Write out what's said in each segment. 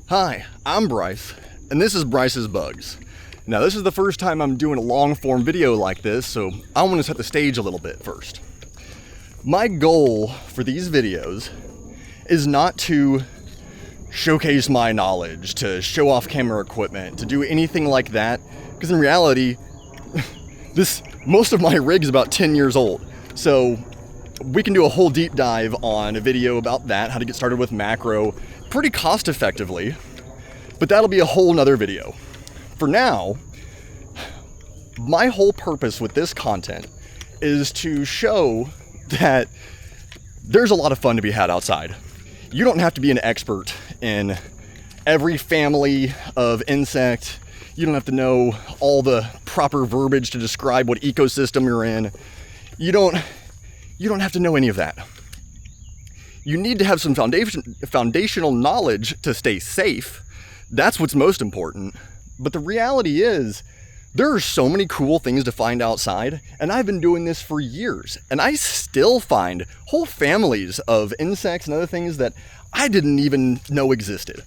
Hi, I'm Brice, and this is BricesBugs. Now this is the first time I'm doing a long form video like this, so I want to set the stage a little bit first. My goal for these videos is not to showcase my knowledge, to show off camera equipment, to do anything like that, because in reality, most of my rig is about 10 years old. So we can do a whole deep dive on a video about that, how to get started with macro, pretty cost effectively, but that'll be a whole nother video. For now, my whole purpose with this content is to show that there's a lot of fun to be had outside. You don't have to be an expert in every family of insect. You don't have to know all the proper verbiage to describe what ecosystem you're in. You don't have to know any of that. You need to have some foundational knowledge to stay safe. That's what's most important. But the reality is, there are so many cool things to find outside, and I've been doing this for years, and I still find whole families of insects and other things that I didn't even know existed.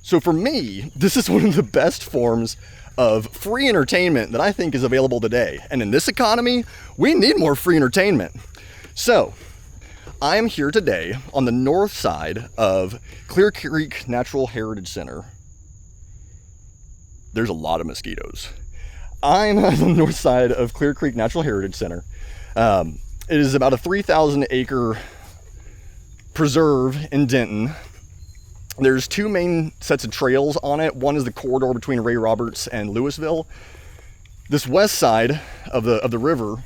So for me, this is one of the best forms of free entertainment that I think is available today. And in this economy, we need more free entertainment. So I am here today on the north side of Clear Creek Natural Heritage Center. There's a lot of mosquitoes. I'm on the north side of Clear Creek Natural Heritage Center. It is about a 3,000 acre preserve in Denton. There's two main sets of trails on it. One is the corridor between Ray Roberts and Louisville. This west side of the river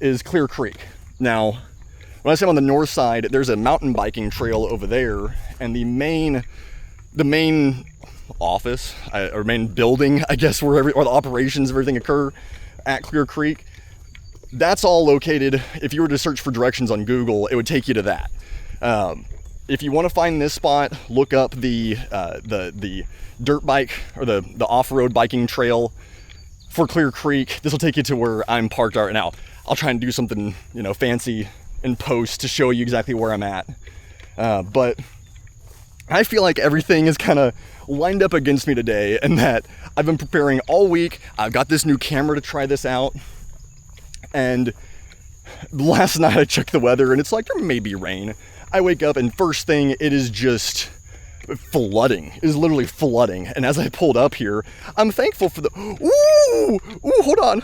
is Clear Creek. Now, when I say on the north side, there's a mountain biking trail over there, and the main office or main building, I guess, where the operations of everything occur at Clear Creek, that's all located. If you were to search for directions on Google, it would take you to that. If you want to find this spot, look up the dirt bike or the off-road biking trail for Clear Creek. This will take you to where I'm parked right now. I'll try and do something, fancy in post to show you exactly where I'm at. But I feel like everything is kind of lined up against me today, and that I've been preparing all week. I've got this new camera to try this out, and last night I checked the weather and it's like there may be rain. I wake up and first thing, it is just flooding. It is literally flooding. And as I pulled up here, I'm thankful for the, ooh, hold on.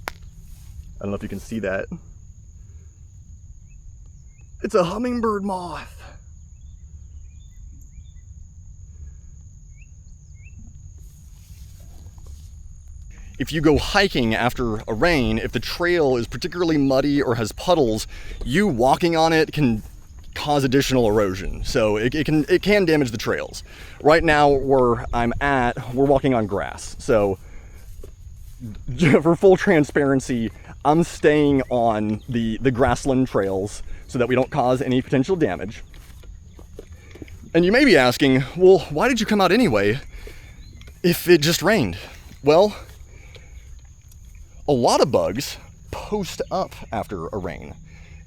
I don't know if you can see that. It's a hummingbird moth. If you go hiking after a rain, if the trail is particularly muddy or has puddles, you walking on it can cause additional erosion. So it can damage the trails. Right now where I'm at, we're walking on grass. So for full transparency, I'm staying on the grassland trails so that we don't cause any potential damage. And you may be asking, well, why did you come out anyway if it just rained? Well, a lot of bugs post up after a rain.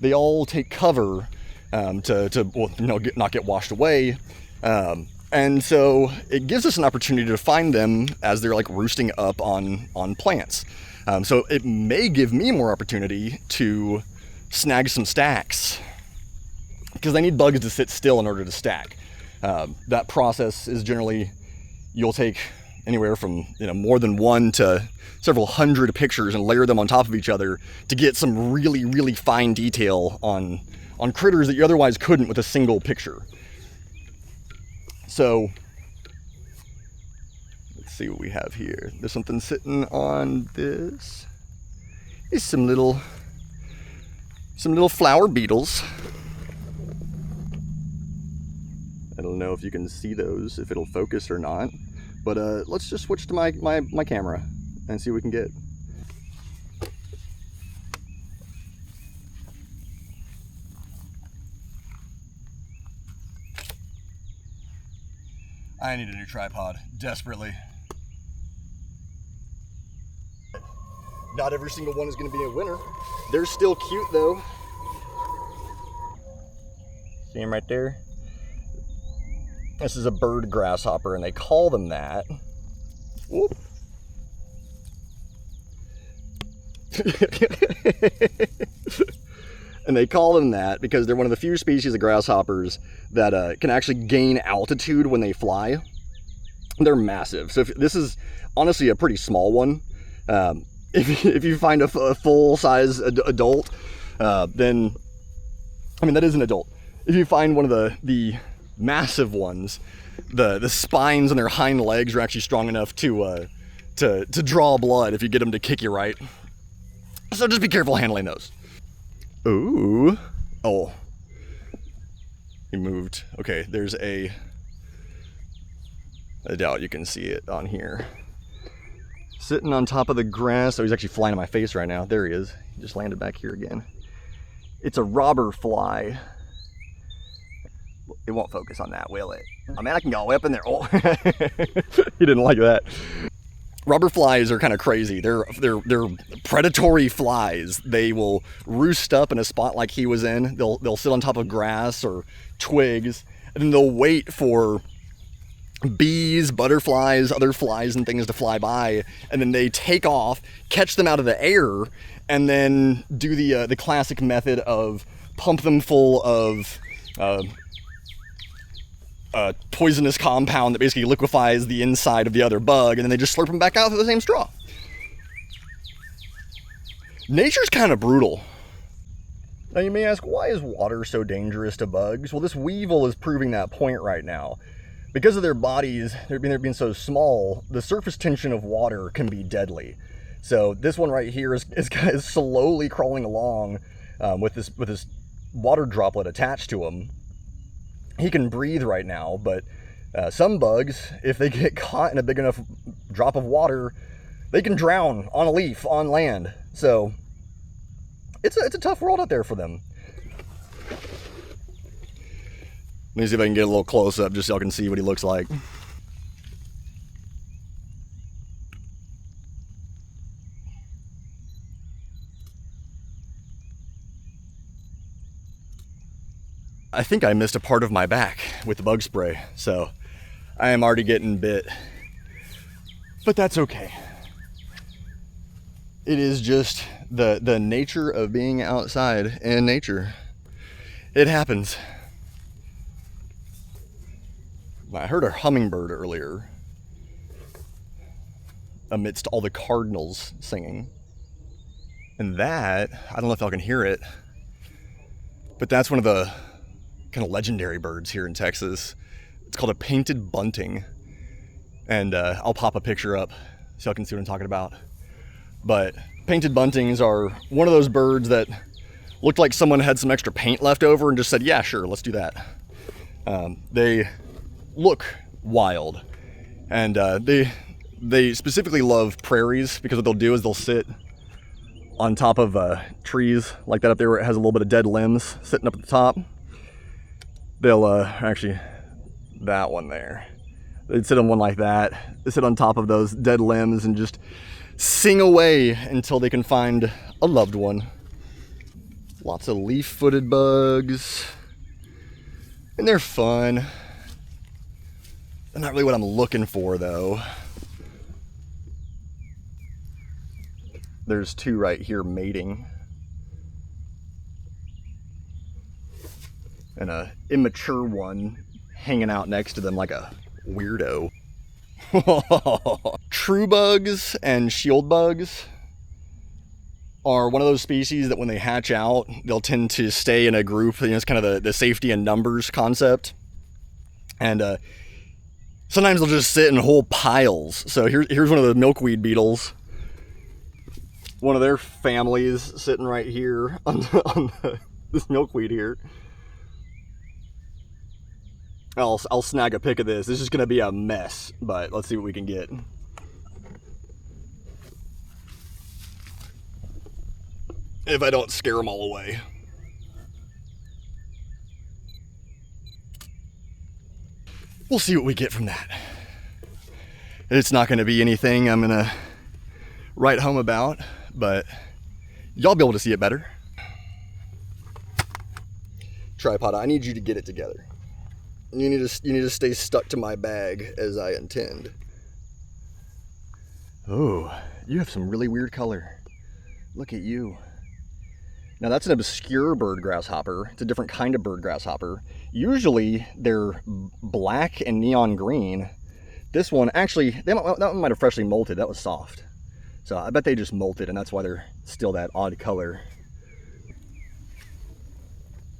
They all take cover to not get washed away. And so it gives us an opportunity to find them as they're like roosting up on plants. So it may give me more opportunity to snag some stacks, because I need bugs to sit still in order to stack. That process is generally, you'll take anywhere from more than one to several hundred pictures and layer them on top of each other to get some really, really fine detail on critters that you otherwise couldn't with a single picture. So let's see what we have here. There's something sitting on this. It's some little flower beetles. I don't know if you can see those, if it'll focus or not. But let's just switch to my camera and see what we can get. I need a new tripod, desperately. Not every single one is going to be a winner. They're still cute though. See them right there? This is a bird grasshopper, and they call them that. Whoop. And they call them that because they're one of the few species of grasshoppers that can actually gain altitude when they fly. They're massive. So this is honestly a pretty small one. If you find a full-size adult, then, I mean, that is an adult. If you find one of the massive ones, the spines on their hind legs are actually strong enough to draw blood if you get them to kick you right. So just be careful handling those. Ooh. Oh. He moved. Okay, there's I doubt you can see it on here. Sitting on top of the grass. Oh, he's actually flying in my face right now. There he is. He just landed back here again. It's a robber fly. It won't focus on that, will it? Oh man, I can go up in there. Oh, he didn't like that. Robber flies are kind of crazy. They're predatory flies. They will roost up in a spot like he was in. They'll sit on top of grass or twigs, and then they'll wait for bees, butterflies, other flies and things to fly by, and then they take off, catch them out of the air, and then do the classic method of pump them full of poisonous compound that basically liquefies the inside of the other bug, and then they just slurp them back out through the same straw. Nature's kind of brutal. Now you may ask, why is water so dangerous to bugs? Well, this Weevil is proving that point right now. Because of their bodies, they're being so small, the surface tension of water can be deadly. So this one right here is slowly crawling along with this water droplet attached to him. He can breathe right now, but some bugs, if they get caught in a big enough drop of water, they can drown on a leaf on land. So it's a tough world out there for them. Let me see if I can get a little close up just so y'all can see what he looks like. I think I missed a part of my back with the bug spray, so I am already getting bit. But that's okay. It is just the nature of being outside in nature. It happens. I heard a hummingbird earlier amidst all the cardinals singing. And that, I don't know if y'all can hear it, but that's one of the kind of legendary birds here in Texas. It's called a painted bunting. And I'll pop a picture up so y'all can see what I'm talking about. But painted buntings are one of those birds that looked like someone had some extra paint left over and just said, yeah, sure, let's do that. They look wild, and they specifically love prairies because what they'll do is they'll sit on top of trees like that up there where it has a little bit of dead limbs sitting up at the top. They'll actually, that one there, they'd sit on one like that. They sit on top of those dead limbs and just sing away until they can find a loved one. Lots of leaf-footed bugs, and they're fun. They're not really what I'm looking for, though. There's two right here mating. And a immature one hanging out next to them like a weirdo. True bugs and shield bugs are one of those species that when they hatch out, they'll tend to stay in a group. You know, it's kind of the safety in numbers concept. And sometimes they'll just sit in whole piles. So here's one of the milkweed beetles. One of their families sitting right here on this milkweed here. I'll snag a pic of this. This is going to be a mess, but let's see what we can get. If I don't scare them all away. We'll see what we get from that. It's not going to be anything I'm going to write home about, but y'all be able to see it better. Tripod, I need you to get it together. You need to stay stuck to my bag as I intend. Oh, you have some really weird color. Look at you. Now that's an obscure bird grasshopper. It's a different kind of bird grasshopper. Usually they're black and neon green. This one, actually, that one might have freshly molted. That was soft. So I bet they just molted and that's why they're still that odd color.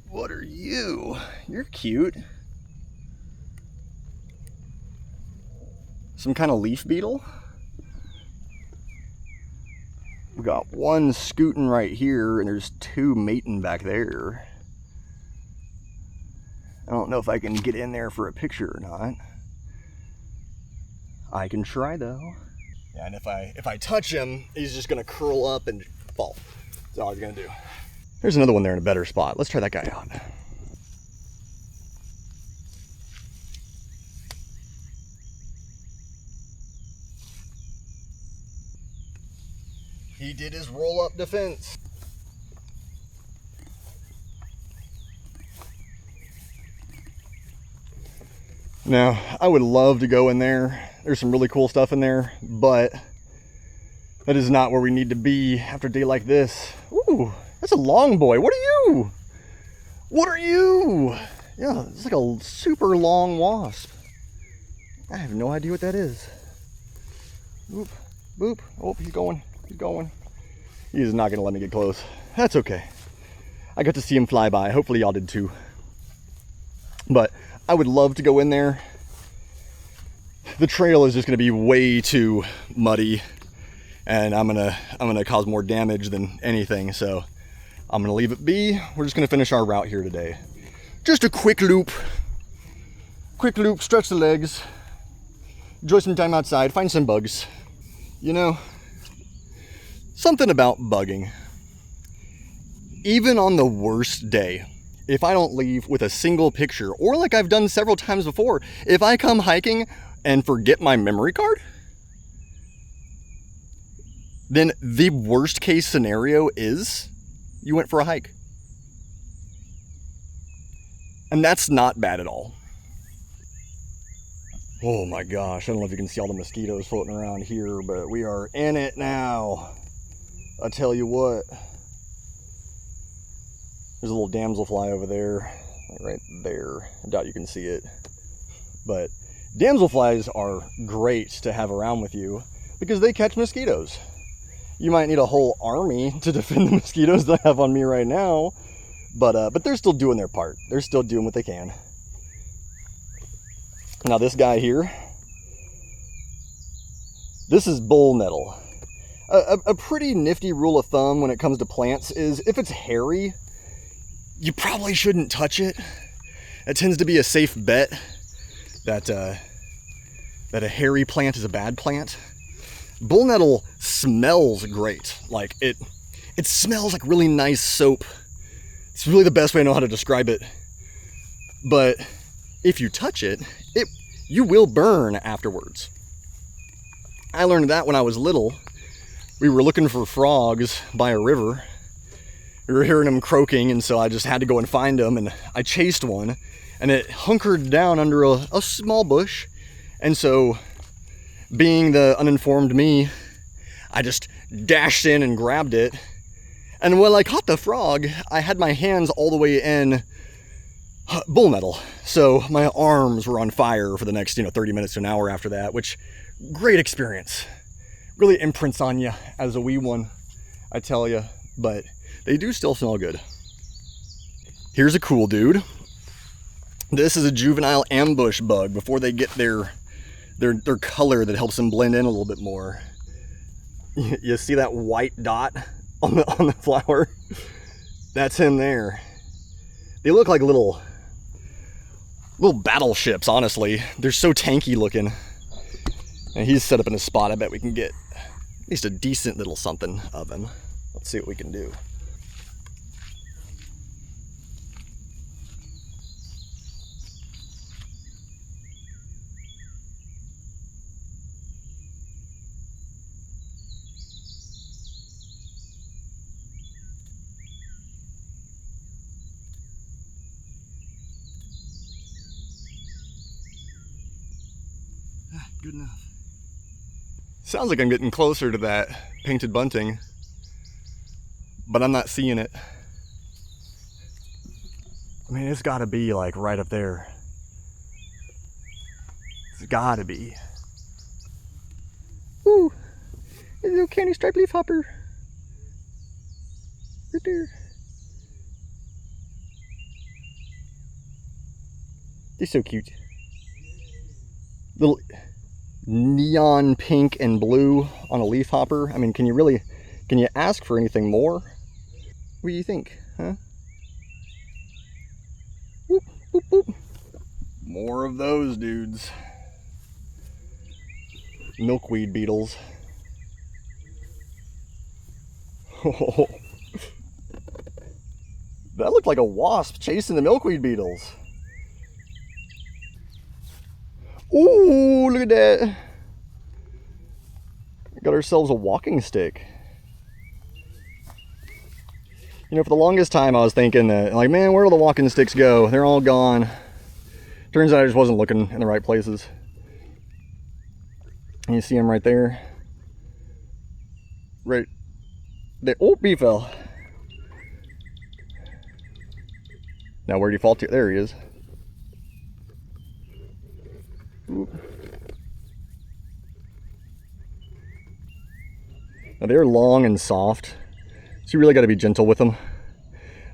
What are you? You're cute. Some kind of leaf beetle? We got one scooting right here and there's two mating back there. I don't know if I can get in there for a picture or not. I can try though. Yeah, and if I touch him, he's just gonna curl up and fall. That's all he's gonna do. There's another one there in a better spot. Let's try that guy out. He did his roll-up defense. Now, I would love to go in there. There's some really cool stuff in there, but that is not where we need to be after a day like this. Ooh, that's a long boy. What are you? What are you? Yeah, it's like a super long wasp. I have no idea what that is. Boop, boop. Oh, he's going. He's going. He's not gonna let me get close. That's okay. I got to see him fly by. Hopefully y'all did too. But I would love to go in there. The trail is just gonna be way too muddy and I'm gonna cause more damage than anything. So I'm gonna leave it be. We're just gonna finish our route here today. Just a quick loop. Quick loop, stretch the legs. Enjoy some time outside, find some bugs. You know, something about bugging. Even on the worst day, if I don't leave with a single picture, or like I've done several times before, if I come hiking and forget my memory card, then the worst case scenario is you went for a hike. And that's not bad at all. Oh my gosh, I don't know if you can see all the mosquitoes floating around here, but we are in it now. I tell you what. There's a little damselfly over there, like right there. I doubt you can see it. But damselflies are great to have around with you because they catch mosquitoes. You might need a whole army to defend the mosquitoes that I have on me right now, but they're still doing their part. They're still doing what they can. Now this guy here, this is bull nettle. A pretty nifty rule of thumb when it comes to plants is if it's hairy, you probably shouldn't touch it. It tends to be a safe bet that a hairy plant is a bad plant. Bull nettle smells great. Like it smells like really nice soap. It's really the best way I know how to describe it. But if you touch it, you will burn afterwards. I learned that when I was little. We were looking for frogs by a river. We were hearing them croaking, and so I just had to go and find them, and I chased one, and it hunkered down under a small bush. And so, being the uninformed me, I just dashed in and grabbed it. And when I caught the frog, I had my hands all the way in bull nettle. So my arms were on fire for the next 30 minutes to an hour after that, which, great experience. Really imprints on you as a wee one, I tell you. But they do still smell good. Here's a cool dude. This is a juvenile ambush bug before they get their color that helps them blend in a little bit more. You see that white dot on the flower? That's him there. They look like little battleships, honestly. They're so tanky looking. And he's set up in a spot. I bet we can get at least a decent little something of him. Let's see what we can do. Good enough. Sounds like I'm getting closer to that painted bunting, but I'm not seeing it. I mean, it's gotta be like right up there. It's gotta be. Ooh, there's a little candy striped leafhopper. Right there. They're so cute. Little neon pink and blue on a leafhopper. I mean, can you ask for anything more? What do you think, huh? Whoop, whoop, whoop. More of those dudes. Milkweed beetles. Oh, that looked like a wasp chasing the milkweed beetles. Ooh, look at that. We got ourselves a walking stick. You know, for the longest time I was thinking that, like, man, where will the walking sticks go? They're all gone. Turns out I just wasn't looking in the right places. And you see him right there. Right there. Oh, he fell. Now where'd he fall to? There he is. Oop. Now they're long and soft, so you really got to be gentle with them.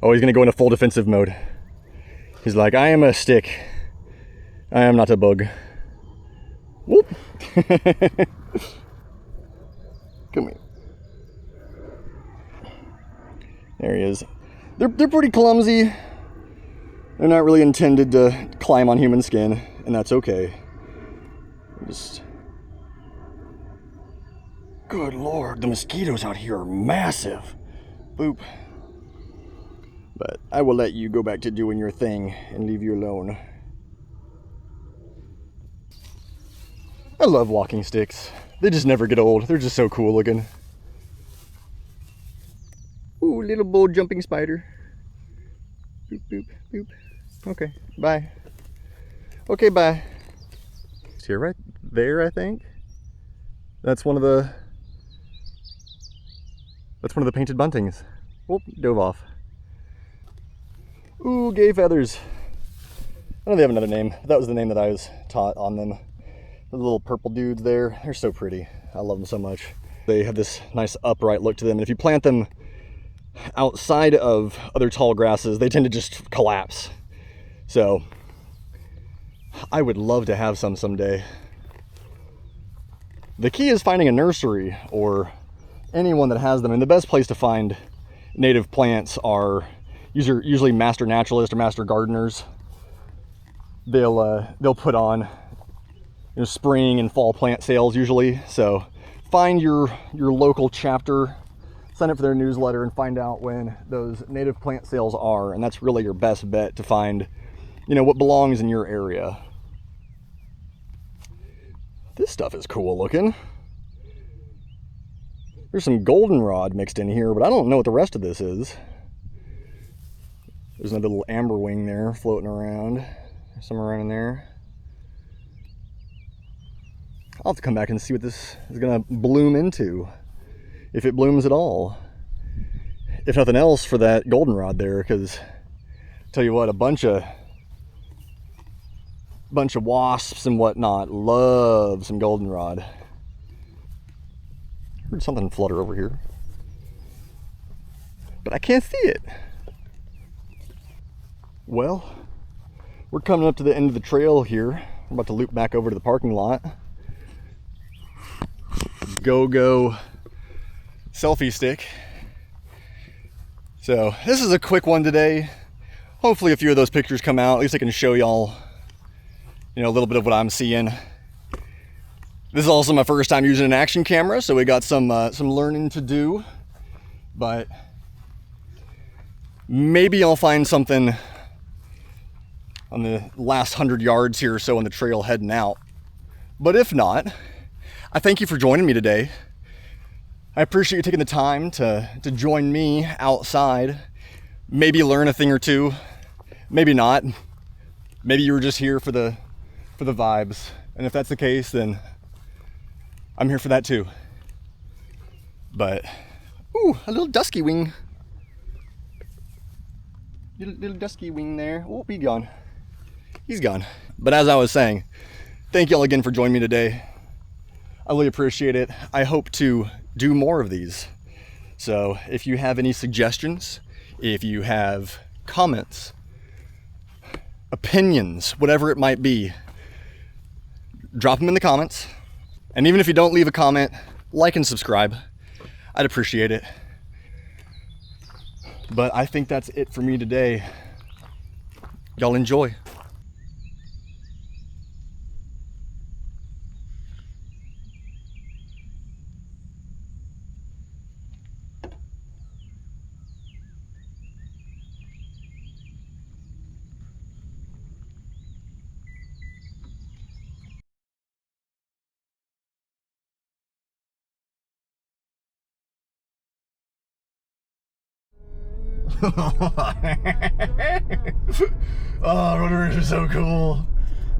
Oh, he's gonna go into full defensive mode. He's like, I am a stick. I am not a bug. Whoop. Come here. There he is. They're pretty clumsy. They're not really intended to climb on human skin, and that's okay. Just... Good Lord, the mosquitoes out here are massive. Boop. But I will let you go back to doing your thing and leave you alone. I love walking sticks. They just never get old. They're just so cool looking. Ooh, little bull jumping spider. Boop, boop, boop. Okay, bye. Okay, bye. It's here right there, I think. That's one of the painted buntings. Whoop, dove off. Ooh, gay feathers. I know they have another name. That was the name that I was taught on them. The little purple dudes there, they're so pretty. I love them so much. They have this nice upright look to them, and if you plant them outside of other tall grasses, they tend to just collapse. So I would love to have some someday. The key is finding a nursery or anyone that has them, and the best place to find native plants are usually master naturalists or master gardeners. They'll put on spring and fall plant sales usually. So find your local chapter, sign up for their newsletter, and find out when those native plant sales are, and that's really your best bet to find what belongs in your area. This stuff is cool looking. There's some goldenrod mixed in here, but I don't know what the rest of this is. There's another little amberwing there floating around. Somewhere around in there. I'll have to come back and see what this is gonna bloom into. If it blooms at all. If nothing else, for that goldenrod there, because tell you what, a bunch of wasps and whatnot love some goldenrod. Heard something flutter over here, but I can't see it. Well, we're coming up to the end of the trail here. I'm about to loop back over to the parking lot. Go selfie stick. So this is a quick one today. Hopefully a few of those pictures come out. At least I can show y'all a little bit of what I'm seeing. This is also my first time using an action camera, so we got some learning to do. But maybe I'll find something on the last 100 yards here or so on the trail heading out. But if not, I thank you for joining me today. I appreciate you taking the time to join me outside. Maybe learn a thing or two, maybe not. Maybe you were just here for the for the vibes. And if that's the case, then I'm here for that too. But, ooh, a little dusky wing. Little dusky wing there. Oh, he's gone. He's gone. But as I was saying, thank y'all again for joining me today. I really appreciate it. I hope to do more of these. So if you have any suggestions, if you have comments, opinions, whatever it might be, drop them in the comments. And even if you don't leave a comment, like and subscribe. I'd appreciate it. But I think that's it for me today. Y'all enjoy. Oh, rotors are so cool.